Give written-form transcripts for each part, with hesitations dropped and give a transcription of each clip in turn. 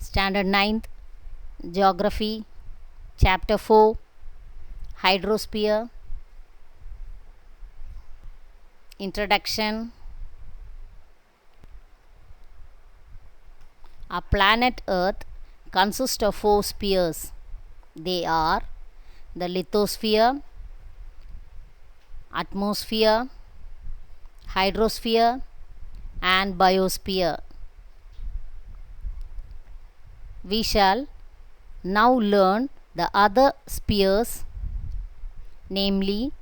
Standard 9th Geography, Chapter 4, Hydrosphere. Introduction. Our planet Earth consists of 4 spheres. They are the lithosphere, atmosphere, hydrosphere, and biosphere. We shall now learn the other spheres, namely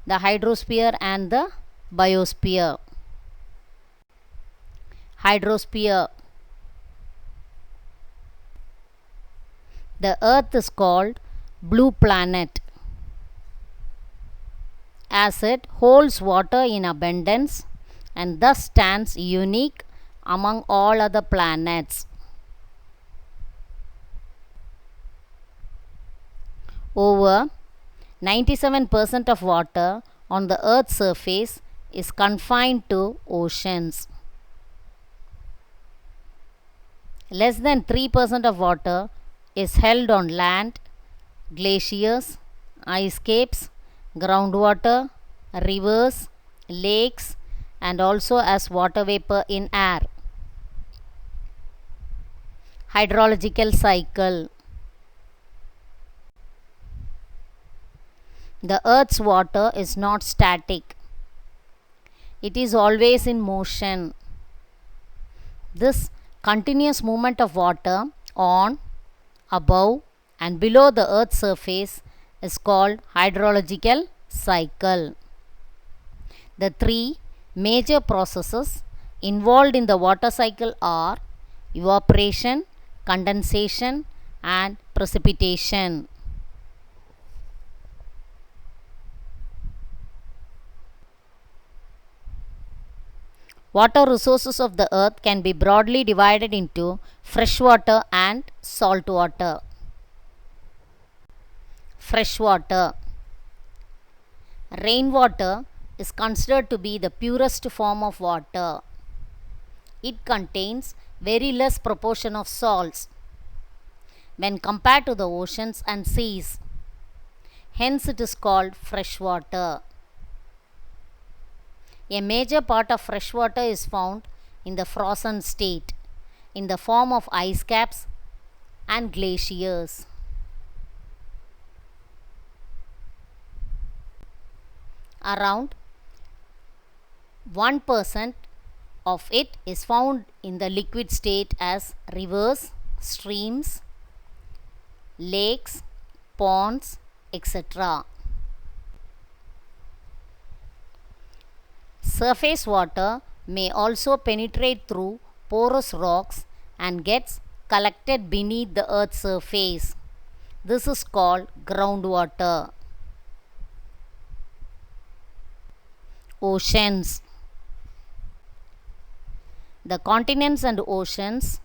the hydrosphere and the biosphere. Hydrosphere. The Earth is called blue planet as it holds water in abundance and thus stands unique among all other planets. Over 97% of water on the Earth's surface is confined to oceans. Less than 3% of water is held on land, glaciers, ice caps, groundwater, rivers, lakes, and also as water vapor in air. Hydrological cycle. The Earth's water is not static. It is always in motion. This continuous movement of water on, above, and below the Earth's surface is called hydrological cycle. The 3 major processes involved in the water cycle are evaporation, condensation, and precipitation. Water resources of the earth can be broadly divided into freshwater and saltwater. Freshwater. Rainwater is considered to be the purest form of water. It contains very less proportion of salts when compared to the oceans and seas. Hence it is called freshwater. A major part of freshwater is found in the frozen state in the form of ice caps and glaciers. Around 1% of it is found in the liquid state as rivers, streams, lakes, ponds, etc. Surface water may also penetrate through porous rocks and gets collected beneath the earth's surface. This is called groundwater. Oceans. The continents and oceans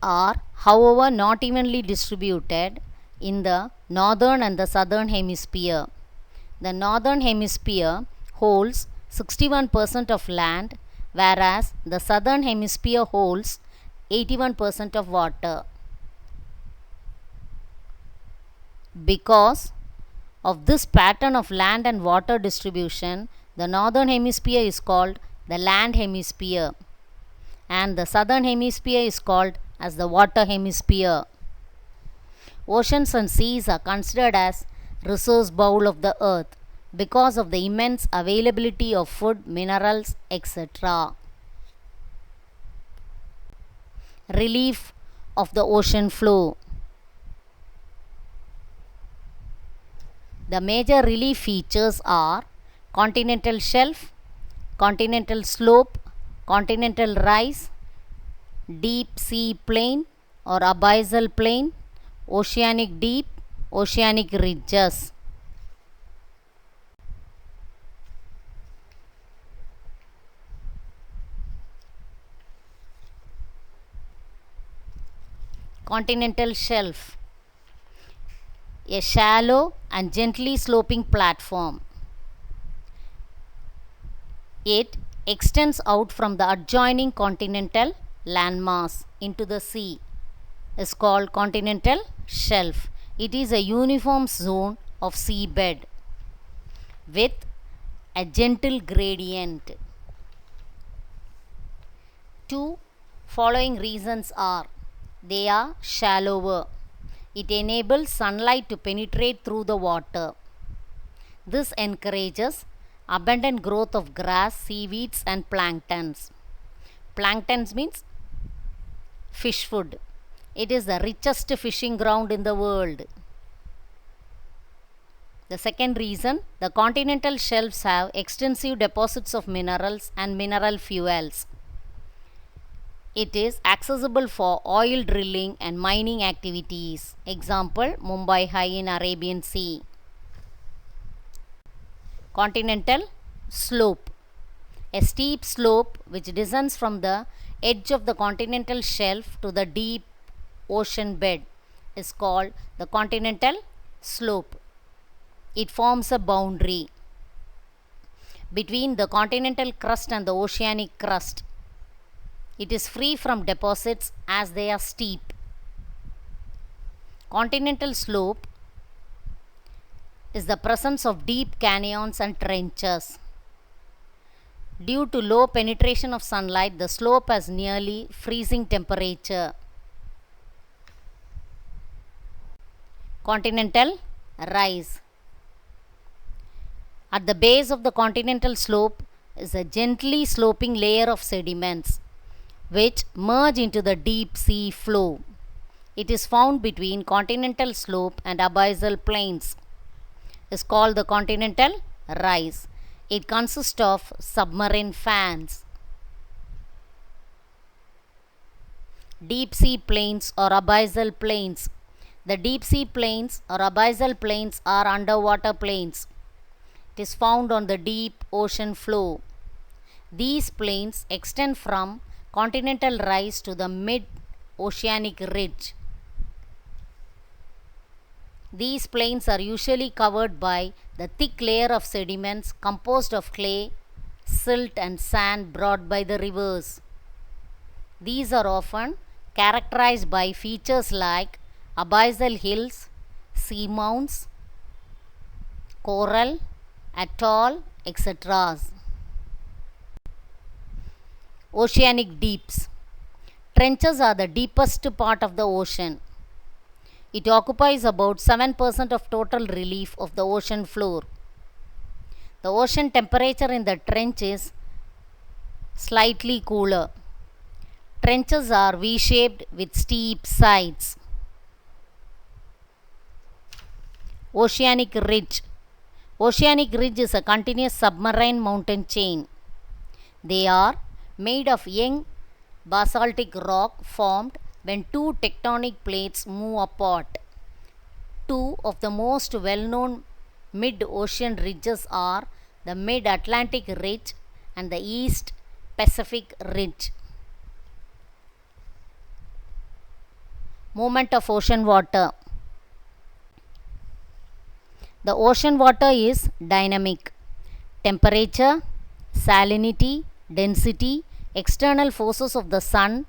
are, however, not evenly distributed in the northern and the southern hemisphere. The northern hemisphere holds 61% of land, whereas the southern hemisphere holds 81% of water. Because of this pattern of land and water distribution, the northern hemisphere is called the land hemisphere and the southern hemisphere is called as the water hemisphere. Oceans and seas are considered as resource bowl of the earth because of the immense availability of food, minerals, etc. Relief of the ocean floor. The major relief features are continental shelf, continental slope, continental rise, deep sea plain or abyssal plain, oceanic deep, oceanic ridges. Continental shelf. A shallow and gently sloping platform. It extends out from the adjoining continental landmass into the sea is called continental shelf. It is a uniform zone of seabed with a gentle gradient. Two following reasons are: they are shallower. It enables sunlight to penetrate through the water. This encourages abundant growth of grass, seaweeds, and planktons. Planktons means fish food. It is the richest fishing ground in the world. The second reason, the continental shelves have extensive deposits of minerals and mineral fuels. It is accessible for oil drilling and mining activities. Example, Mumbai High in Arabian Sea. Continental slope. A steep slope which descends from the edge of the continental shelf to the deep ocean bed is called the continental slope. It forms a boundary between the continental crust and the oceanic crust. It is free from deposits as they are steep. Continental slope is the presence of deep canyons and trenches. Due to low penetration of sunlight, the slope has nearly freezing temperature. Continental rise. At the base of the continental slope is a gently sloping layer of sediments which merge into the deep sea floor. It is found between continental slope and abyssal plains. It is called the continental rise. It consists of submarine fans. Deep sea plains or abyssal plains. The deep sea plains or abyssal plains are underwater plains. It is found on the deep ocean floor. These plains extend from continental rise to the mid-oceanic ridge. These plains are usually covered by the thick layer of sediments composed of clay, silt, and sand brought by the rivers. These are often characterized by features like abyssal hills, seamounts, coral, atoll, etc. Oceanic deeps. Trenches are the deepest part of the ocean. It occupies about 7% of total relief of the ocean floor. The ocean temperature in the trench is slightly cooler. Trenches are V-shaped with steep sides. Oceanic ridge. Oceanic ridge is a continuous submarine mountain chain. They are made of young basaltic rock formed when two tectonic plates move apart. Two of the most well-known mid-ocean ridges are the Mid-Atlantic Ridge and the East Pacific Ridge. Movement of ocean water. The ocean water is dynamic. Temperature, salinity, density, external forces of the sun,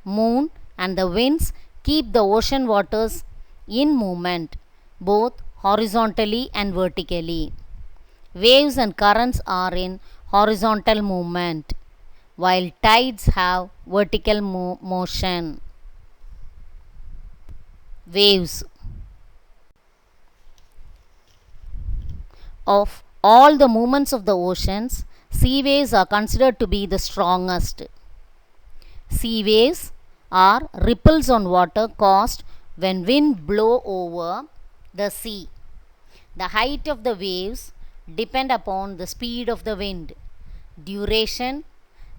moon, and the winds keep the ocean waters in movement, both horizontally and vertically. Waves and currents are in horizontal movement, while tides have vertical motion. Waves. Of all the movements of the oceans, sea waves are considered to be the strongest. Sea waves are ripples on water caused when wind blow over the sea. The height of the waves depend upon the speed of the wind, duration,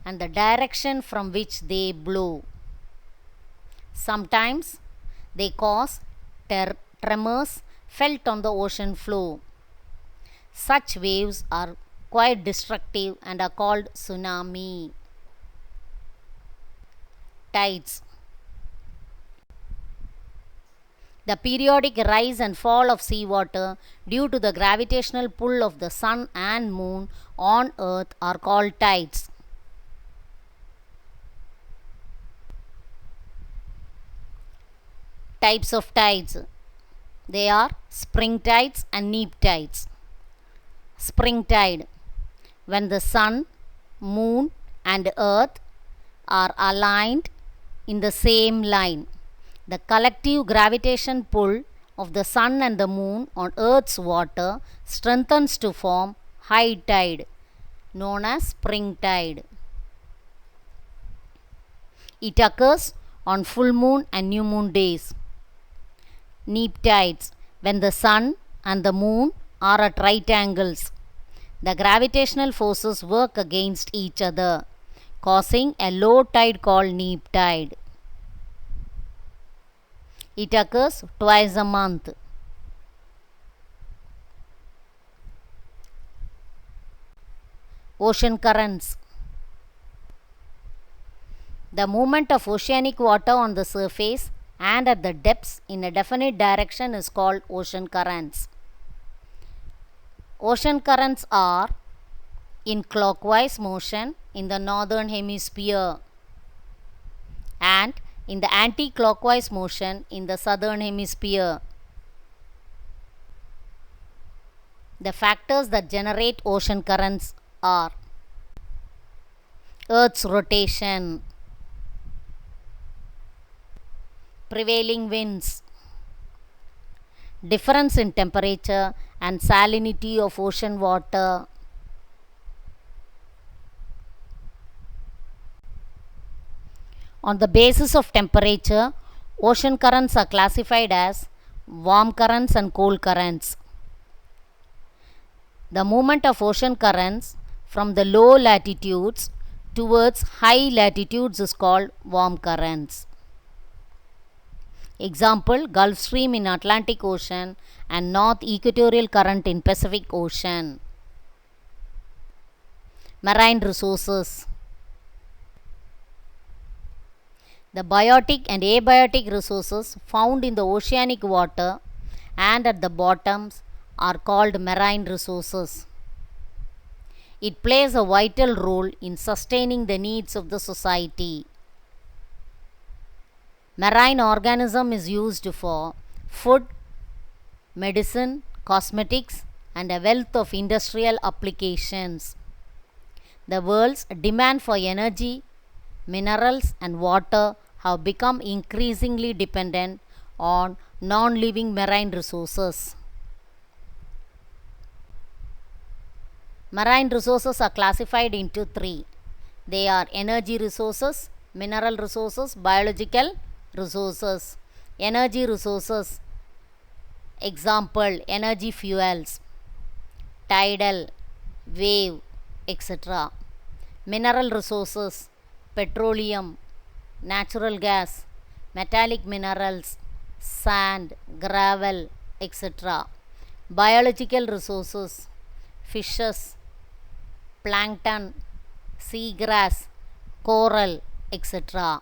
and the direction from which they blow. Sometimes they cause tremors felt on the ocean floor. Such waves are quite destructive and are called tsunami. Tides. The periodic rise and fall of seawater due to the gravitational pull of the sun and moon on earth are called tides. types of tides. They are spring tides and neap tides. Spring tide, when the sun, moon, and earth are aligned in the same line. The collective gravitation pull of the sun and the moon on earth's water strengthens to form high tide, known as spring tide. It occurs on full moon and new moon days. Neap tides, when the sun and the moon are at right angles. The gravitational forces work against each other, causing a low tide called neap tide. It occurs twice a month. Ocean currents. The movement of oceanic water on the surface and at the depths in a definite direction is called ocean currents. Ocean currents are in clockwise motion in the northern hemisphere and in the anti-clockwise motion in the southern hemisphere. The factors that generate ocean currents are Earth's rotation, prevailing winds, difference in temperature and salinity of ocean water, on the basis of temperature, ocean currents are classified as warm currents and cold currents. The movement of ocean currents from the low latitudes towards high latitudes is called warm currents. Example, Gulf Stream in Atlantic Ocean and North Equatorial Current in Pacific Ocean. Marine resources. The biotic and abiotic resources found in the oceanic water and at the bottoms are called marine resources. It plays a vital role in sustaining the needs of the society. Marine organism is used for food, medicine, cosmetics, and a wealth of industrial applications. The world's demand for energy, minerals, and water have become increasingly dependent on non-living marine resources. Marine resources are classified into three. They are energy resources, mineral resources, biological resources. Energy resources, example, energy fuels, tidal, wave, etc. Mineral resources, petroleum, natural gas, metallic minerals, sand, gravel, etc. Biological resources, fishes, plankton, seagrass, coral, etc.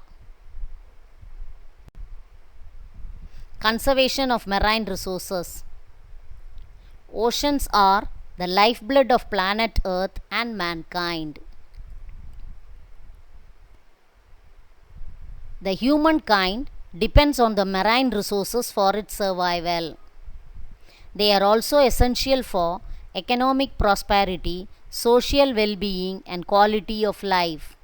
Conservation of marine resources. Oceans are the lifeblood of planet Earth and mankind. The humankind depends on the marine resources for its survival. They are also essential for economic prosperity, social well-being, and quality of life.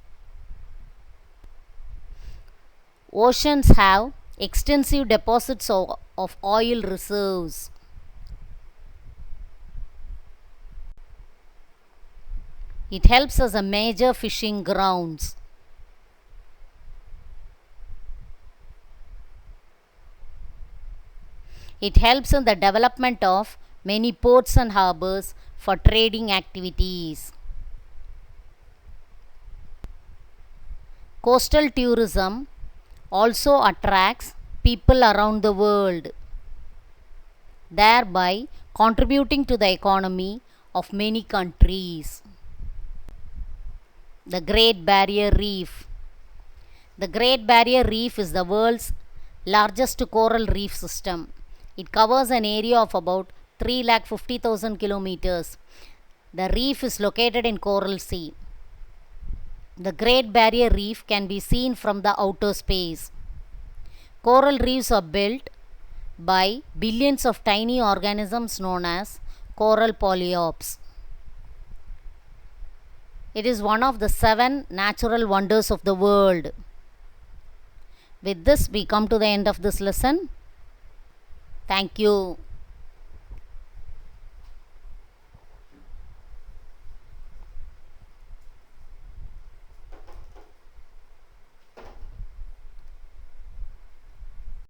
Oceans have extensive deposits of oil reserves. It helps as a major fishing grounds. It helps in the development of many ports and harbors for trading activities. Coastal tourism also attracts people around the world, thereby contributing to the economy of many countries. The Great Barrier Reef. The Great Barrier Reef is the world's largest coral reef system. It covers an area of about 350,000 kilometers. The reef is located in Coral Sea. The Great Barrier Reef can be seen from the outer space. Coral reefs are built by billions of tiny organisms known as coral polyps. It is one of the 7 natural wonders of the world. With this, we come to the end of this lesson. Thank you.